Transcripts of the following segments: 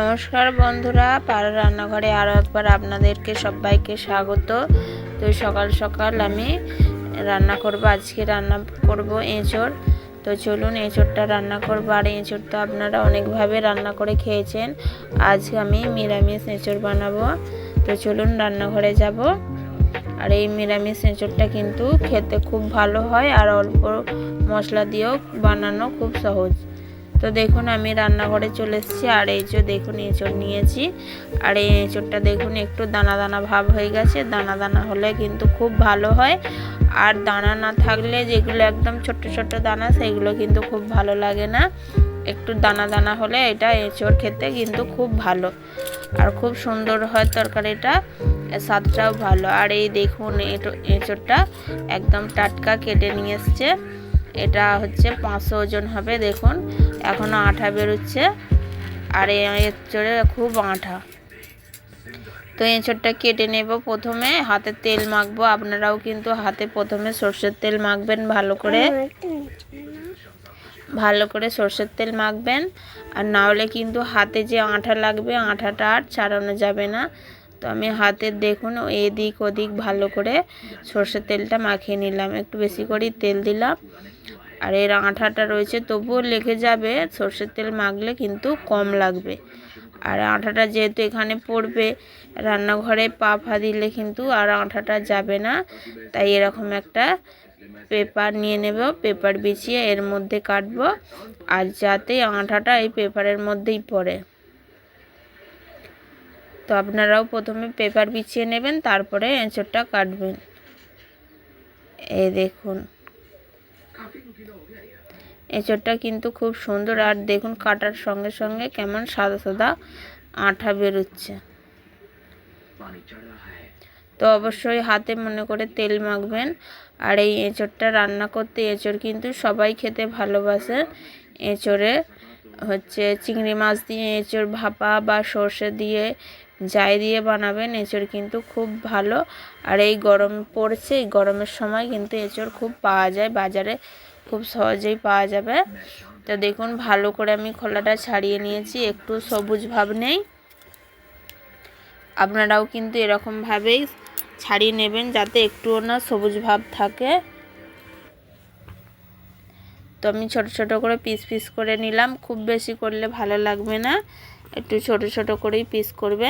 নমস্কার বন্ধুরা, পাড়া রান্নাঘরে আরও একবার আপনাদেরকে সবাইকে স্বাগত। তো সকাল সকাল আমি রান্না করব, আজকে রান্না করব এঁচড়। তো চলুন এঁচড়টা রান্না করব। আর এঁচড় তো আপনারা অনেকভাবে রান্না করে খেয়েছেন, আজ আমি নিরামিষ এঁচড় বানাবো। তো চলুন রান্নাঘরে যাব। আর এই নিরামিষ এঁচড়টা কিন্তু খেতে খুব ভালো হয় আর অল্প মশলা দিয়েও বানানো খুব সহজ। তো দেখুন আমি রান্নাঘরে চলে এসেছি। আর এই যে দেখুন এঁচড় নিয়েছি। আর এই এঁচড়টা দেখুন একটু দানা দানা ভাব হয়ে গেছে। দানা দানা হলে কিন্তু খুব ভালো হয়, আর দানা না থাকলে যেগুলো একদম ছোট ছোট দানা সেগুলো কিন্তু খুব ভালো লাগে না। একটু দানা দানা হলে এটা এঁচড় খেতে কিন্তু খুব ভালো আর খুব সুন্দর হয় তরকারিটা, স্বাদটাও ভালো। আর এই দেখুন এঁচড়টা একদম টাটকা কেটে নিয়ে এসছে। এটা হচ্ছে 500 ওজন হবে। দেখুন এখনো আঠা বেরোচ্ছে, আর এঁচড়ে খুব আঠা। তো এঁচড়টা কেটে নেব। প্রথমে হাতে তেল মাখবো। আপনারাও কিন্তু হাতে প্রথমে সর্ষের তেল মাখবেন, ভালো করে সর্ষের তেল মাখবেন। আর না হলে কিন্তু হাতে যে আঠা লাগবে, আঠাটা আর ছাড়ানো যাবে না। তো আমি হাতের দেখুন এদিক ওদিক ভালো করে সর্ষের তেলটা মাখিয়ে নিলাম। একটু বেশি করেই তেল দিলাম। আর এর আঠাটা রয়েছে তবুও লেগে যাবে, সর্ষের তেল মাখলে কিন্তু কম লাগবে। আর আঠাটা যেহেতু এখানে পড়বে, রান্নাঘরে পা ফা দিলে কিন্তু আর আঠাটা যাবে না। তাই এরকম একটা পেপার নিয়ে নেব, পেপার বিছিয়ে এর মধ্যে কাটবো, আর যাতে আঠাটা এই পেপারের মধ্যেই পড়ে। তো আপনারাও প্রথমে পেপার বিছিয়ে নেবেন, তারপরে এঁচড়টা কাটবেন। এই দেখুন এঁচড়টা কিন্তু খুব সুন্দর। আর দেখুন কাটার সঙ্গে সঙ্গে কেমন সাদা সাদা আঠা বেরোচ্ছে। তো অবশ্যই হাতে মনে করে তেল মাখবেন। আর এই এঁচড়টা রান্না করতে, এঁচড় কিন্তু সবাই খেতে ভালোবাসে। এঁচড়ে হচ্ছে চিংড়ি মাছ দিয়ে এঁচড় ভাপা বা সর্ষে দিয়ে যাই দিয়ে বানাবেন, এঁচড় কিন্তু খুব ভালো। আর এই গরম পড়ছে, এই গরমের সময় কিন্তু এঁচড় খুব পাওয়া যায় বাজারে, খুব সহজেই পাওয়া যাবে। তো দেখুন ভালো করে আমি খোলাটা ছাড়িয়ে নিয়েছি, একটু সবুজ ভাব নেই। আপনারাও কিন্তু এরকমভাবেই ছাড়িয়ে নেবেন, যাতে একটুও না সবুজ ভাব থাকে। তো আমি ছোট ছোট করে পিস পিস করে নিলাম। খুব বেশি করলে ভালো লাগবে না, একটু ছোট ছোট করেই পিস করবে।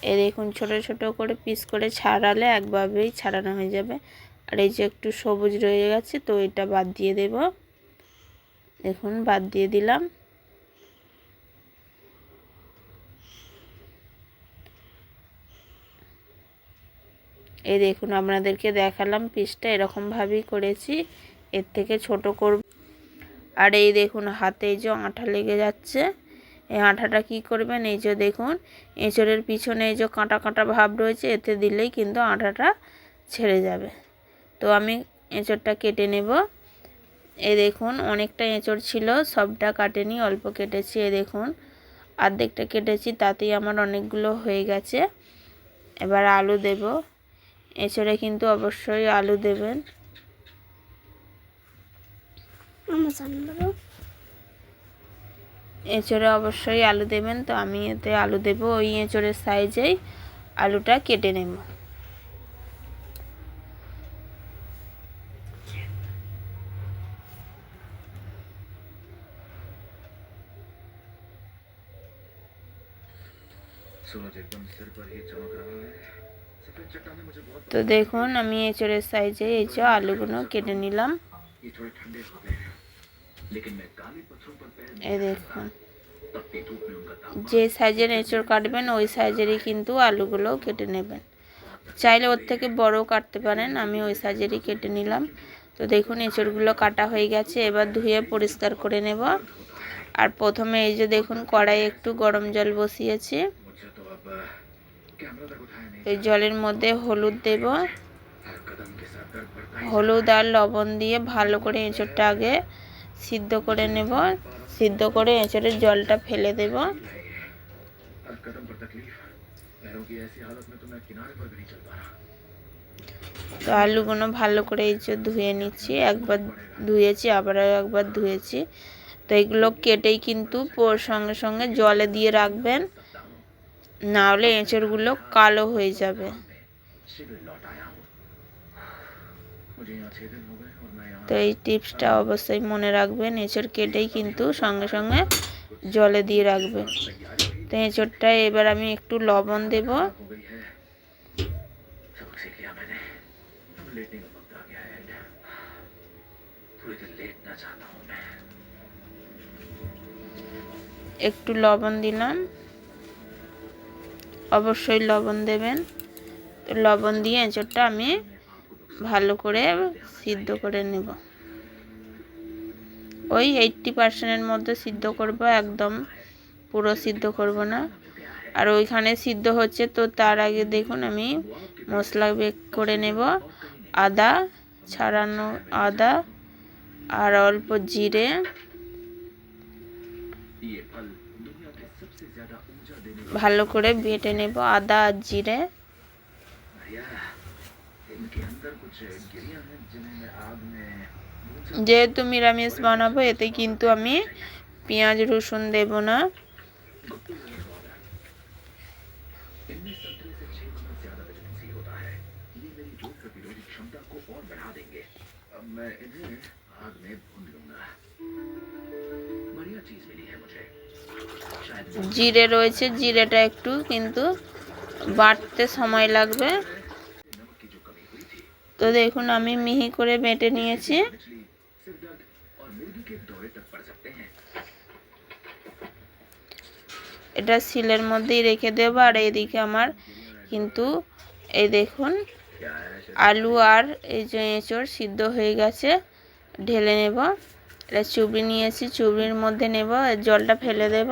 এই দেখুন ছোট ছোট করে পিস করে ছাড়ালে একভাবেই ছাড়ানো হয়ে যাবে। আর এই যে একটু সবুজ রয়ে গেছে, তো এটা বাদ দিয়ে দেব। দেখুন বাদ দিয়ে দিলাম। এই দেখুন আপনাদেরকে দেখালাম পিসটা এরকমভাবেই করেছি, এর থেকে ছোট করব। আর এই দেখুন হাতে যে আঠা লেগে যাচ্ছে, এই আঠাটা কি করবেন, এই যে দেখুন এঁচড়ের পিছনে এই যে কাঁটা কাঁটা ভাব রয়েছে, এতে দিলেই কিন্তু আঠাটা ছেড়ে যাবে। তো আমি এঁচড়টা কেটে নেব। এই দেখুন অনেকটা এঁচড় ছিল, সবটা কাটেনি, অল্প কেটেছি। এই দেখুন অর্ধেকটা কেটেছি, তাতেই আমার অনেকগুলো হয়ে গেছে। এবার আলু দেব। এঁচড়ে কিন্তু অবশ্যই আলু দেবেন। এঁচড়ে অবশ্যই আলু দেবেন। তো আমি এতে আলু দেব, ওই এঁচড়ের সাইজেই আলুটা কেটে নেব। তো দেখুন আমি এঁচড়ের সাইজে এই যে আলুগুলো কেটে নিলাম। এই দেখুন যে সাইজের এঁচড় কাটবেন ওই সাইজেরই কিন্তু আলুগুলো কেটে নেবেন। চাইলে ওর থেকে বড় কাটতে পারেন, আমি ওই সাইজেরই কেটে নিলাম। তো দেখুন এঁচড়গুলো কাটা হয়ে গেছে, এবার ধুয়ে পরিষ্কার করে নেব। আর প্রথমে এই যে দেখুন কড়াইয়ে একটু গরম জল বসিয়েছি। এই জলের মধ্যে হলুদ দেব। হলুদ আর লবণ দিয়ে ভালো করে এঁচড়টা আগে সিদ্ধ করে নেব। সিদ্ধ করে এঁচড়ের জলটা ফেলে দেব। তো আলুগুলো ভালো করে এই যে ধুয়ে নিচ্ছি, একবার ধুয়েছি আবার একবার ধুয়েছি। তো এগুলো কেটেই কিন্তু সঙ্গে সঙ্গে জলে দিয়ে রাখবেন, না হলে এঁচড়গুলো কালো হয়ে যাবে। তো এই টিপসটা অবশ্যই মনে রাখবেন, এঁচড় কেটেই কিন্তু সঙ্গে সঙ্গে জলে দিয়ে রাখবেন। তো এঁচড়টা এবার আমি একটু লবণ দেব, একটু লবণ দিলাম, অবশ্যই লবণ দেবেন। তো লবণ দিয়ে এঁচড়টা আমি ভালো করে সিদ্ধ করে নেব, ওই 80% মধ্যে সিদ্ধ করব, একদম পুরো সিদ্ধ করব না। আর ওইখানে সিদ্ধ হচ্ছে, তো তার আগে দেখুন আমি মশলা বেক করে নেব। আদা ছাড়ানো আদা আর অল্প জিরে, ভালো করে বেটে নেব আদা আর জিরে। যেহেতু নিরামিষ বানাবো, এতে কিন্তু আমি পেঁয়াজ রসুন দেব না। জিরে রয়েছে, জিরেটা একটু কিন্তু বাটতে সময় লাগবে। তো দেখুন আমি মিহি করে বেটে নিয়েছি। এটা শিলের মধ্যেই রেখে দেবো। আর এইদিকে আমার কিন্তু এই দেখুন আলু আর এই যে এঁচড় সিদ্ধ হয়ে গেছে, ঢেলে নেব। এটা চুবড়ি নিয়েছি, চুবড়ির মধ্যে নেব, জলটা ফেলে দেব।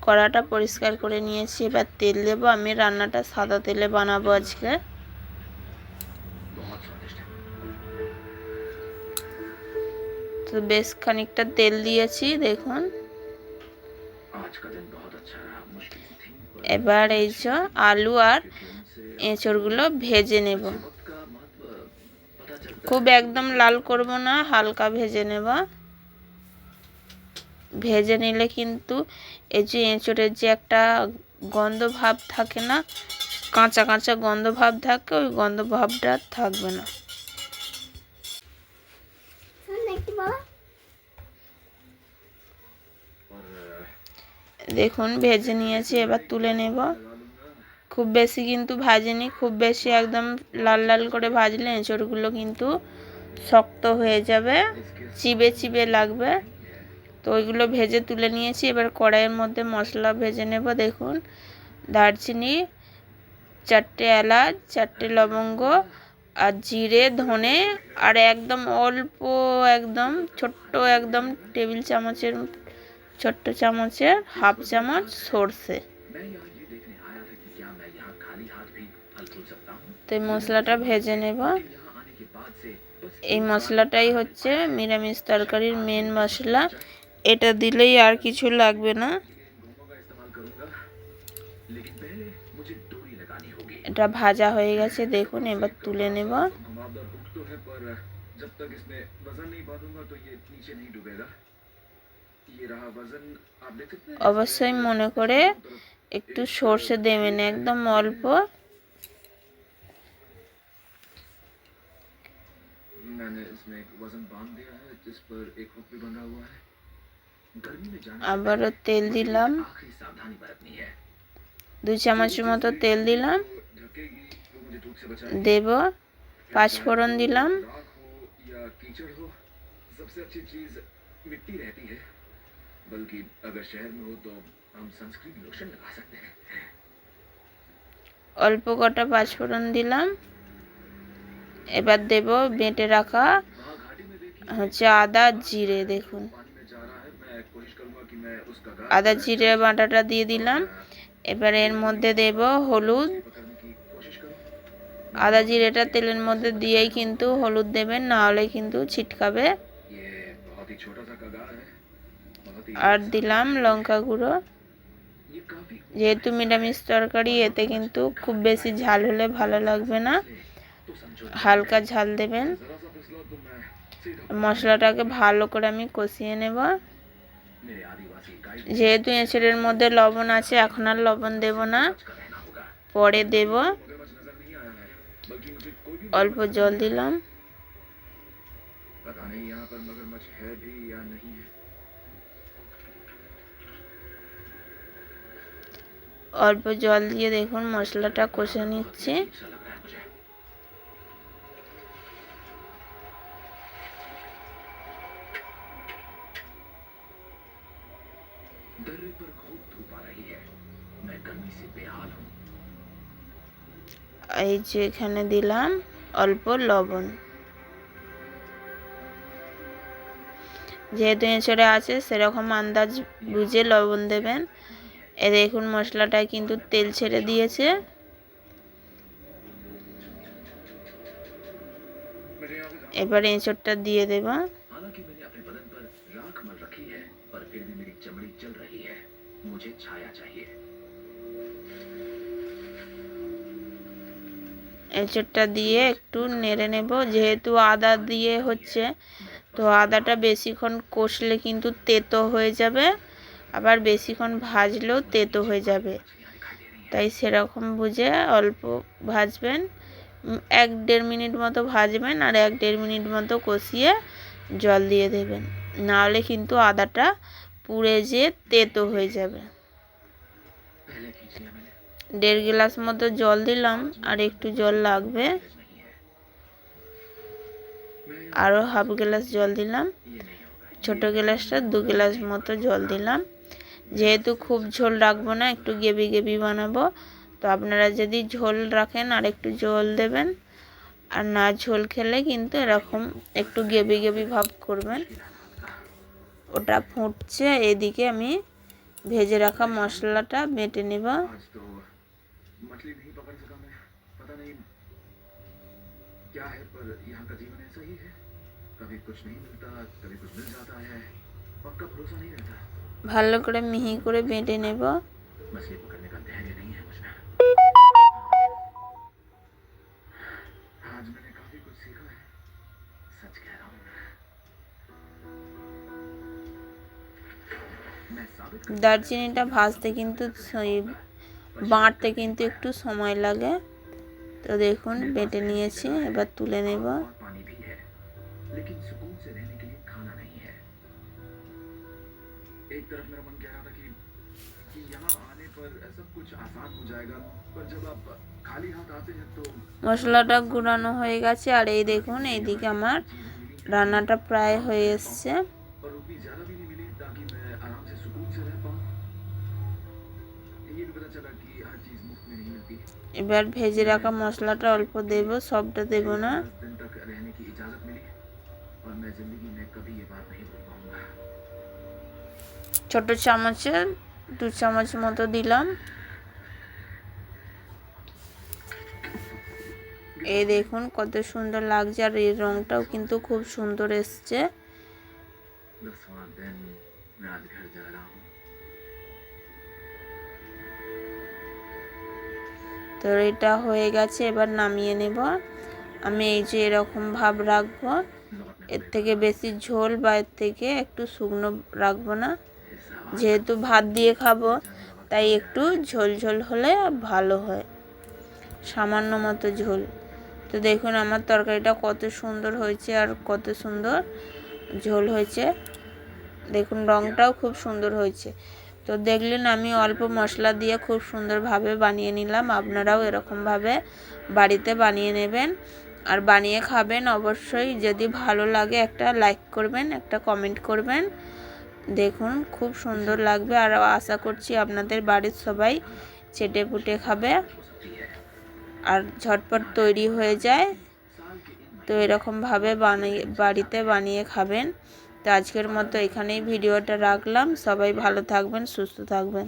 কড়াটা পরিষ্কার করে নিয়েছি, এবার তেল দেবো। আমি রান্নাটা সাদা তেলে বানাবো আজকে। তো বেশ খানিকটা তেল দিয়েছি দেখুন। এবার এই যে আলু আর এঁচড়গুলো ভেজে নেব, খুব একদম লাল করব না, হালকা ভেজে নেব। ভেজে নিলে কিন্তু এই যে এঁচড়ের যে একটা গন্ধ ভাব থাকে না, কাঁচা কাঁচা গন্ধ ভাব থাকে, ওই গন্ধ ভাবটা থাকবে না। দেখুন ভেজে নিয়েছি, এবার তুলে নেব। খুব বেশি কিন্তু ভাজিনি, খুব বেশি একদম লাল লাল করে ভাজলে এঁচড়গুলো কিন্তু শক্ত হয়ে যাবে, চিবে চিবে লাগবে। তো ওইগুলো ভেজে তুলে নিয়েছি। এবার কড়াইয়ের মধ্যে মশলা ভেজে নেব। দেখুন দারচিনি, 4টে এলাচ, 4টে লবঙ্গ আর জিরে, ধনে আর একদম অল্প, একদম ছোট্ট, একদম টেবিল চামচের ছোট্ট চামচের হাফ চামচ সর্ষে। তো এই মশলাটা ভেজে নেব। এই মশলাটাই হচ্ছে নিরামিষ তরকারির মেন মশলা, এটা দিলেই আর কিছু লাগবে না। এটা ভাজা হয়ে গেছে দেখুন, এবার তুলে নেব। অবশ্যই মনে করে একটু সর্ষে দেবেন, একদম অল্প। আবারও তেল দিলাম, 2 চামচের মতো তেল দিলাম। দেব 5 ফোড়ন দিলাম, অল্প কটা 5 ফোড়ন দিলাম। এবার দেব বেটে রাখা হচ্ছে আদা জিরে। দেখুন আদা জিরে বাটাটা দিয়ে দিলাম। এবার এর মধ্যে দেব হলুদ। আদা জিরেটা তেলের মধ্যে দিয়েই কিন্তু হলুদ দেবেন, না হলে কিন্তু ছিটকাবে। আর দিলাম লঙ্কা গুঁড়ো। যেহেতু নিরামিষ তরকারি, এতে কিন্তু খুব বেশি ঝাল হলে ভালো লাগবে না, হালকা ঝাল দেবেন। মশলাটাকে ভালো করে আমি কষিয়ে নেব। যেহেতু এঁচড়ের মধ্যে লবণ আছে, এখন আর লবণ দেব না, পরে দেব। অল্প জল দিলাম। অল্প জল দিয়ে দেখুন মশলাটা কষে নিচ্ছি। এই যে এখানে দিলাম অল্প লবণ। যেহেতু এঁচড়ে আছে সেরকম আন্দাজ বুঝে লবণ দেবেন। এ দেখুন মশলাটা কিন্তু তেল ছেড়ে দিয়েছে। এবার এঁচড়টা দিয়ে দেব। এঁচড়টা দিয়ে একটু নেড়ে নেব। যেহেতু আদা দিয়ে হচ্ছে, তো আদাটা বেশিক্ষণ কষলে কিন্তু তেতো হয়ে যাবে, আবার বেশিক্ষণ ভাজলেও তেতো হয়ে যাবে। তাই সেরকম বুঝে অল্প ভাজবেন, 1-1.5 মিনিট মতো ভাজবেন, আর 1-1.5 মিনিট মতো কষিয়ে জল দিয়ে দেবেন। নাহলে কিন্তু আদাটা পুড়ে যেয়ে তেতো হয়ে যাবে। 1.5 গ্লাস মতো জল দিলাম, আর একটু জল লাগবে, আরও 1/2 গ্লাস জল দিলাম। ছোট গ্লাসটা 2 গ্লাস মতো জল দিলাম। যেহেতু খুব ঝোল রাখবো না, একটু গ্রেভি গ্রেভি বানাবো, তো আপনারা যদি ঝোল রাখেন আর একটু জল দেবেন, আর না ঝোল খেলে কিন্তু এরকম একটু গ্রেভি গ্রেভি ভাব করবেন। ওটা ফুটছে, এদিকে আমি ভেজে রাখা মশলাটা বেটে নেব। ভালো করে মিহি করে বেটে নেব। দারচিনিটা ভাজতে কিন্তু বাটতে কিন্তু একটু সময় লাগে। তো দেখুন বেটে নিয়েছি, এবার তুলে নেব। মশলাটা গুঁড়ানো হয়ে গেছে, আর এই দেখুন এইদিকে আমার রান্নাটা প্রায় হয়ে এসছে। এবার ভেজে রাখা মশলাটা অল্প দেব, সবটা দেব না। ছোট চামচে 2 চামচ মতো দিলাম। এই দেখুন কত সুন্দর লাগছে, আর এর রংটাও কিন্তু খুব সুন্দর এসছে। তো এটা হয়ে গেছে, এবার নামিয়ে নেব। আমি এই যে এরকম ভাব রাখবো, এর থেকে বেশি ঝোল বা এর থেকে একটু শুকনো রাখবো না। যেহেতু ভাত দিয়ে খাবো, তাই একটু ঝোল ঝোল হলে ভালো হয়, সামান্য মতো ঝোল। তো দেখুন আমার তরকারিটা কত সুন্দর হয়েছে, আর কত সুন্দর ঝোল হয়েছে। দেখুন রংটাও খুব সুন্দর হয়েছে। তো দেখলেন আমি অল্প মশলা দিয়ে খুব সুন্দরভাবে বানিয়ে নিলাম। আপনারাও এরকমভাবে বাড়িতে বানিয়ে নেবেন আর বানিয়ে খাবেন অবশ্যই। যদি ভালো লাগে একটা লাইক করবেন, একটা কমেন্ট করবেন। দেখুন খুব সুন্দর লাগবে, আর আশা করছি আপনাদের বাড়ির সবাই চেটে পুটে খাবে আর ঝটপট তৈরি হয়ে যায়। তো এরকমভাবে বাড়িতে বানিয়ে খাবেন। তো আজকের মতো এখানেই ভিডিওটা রাখলাম। সবাই ভালো থাকবেন, সুস্থ থাকবেন।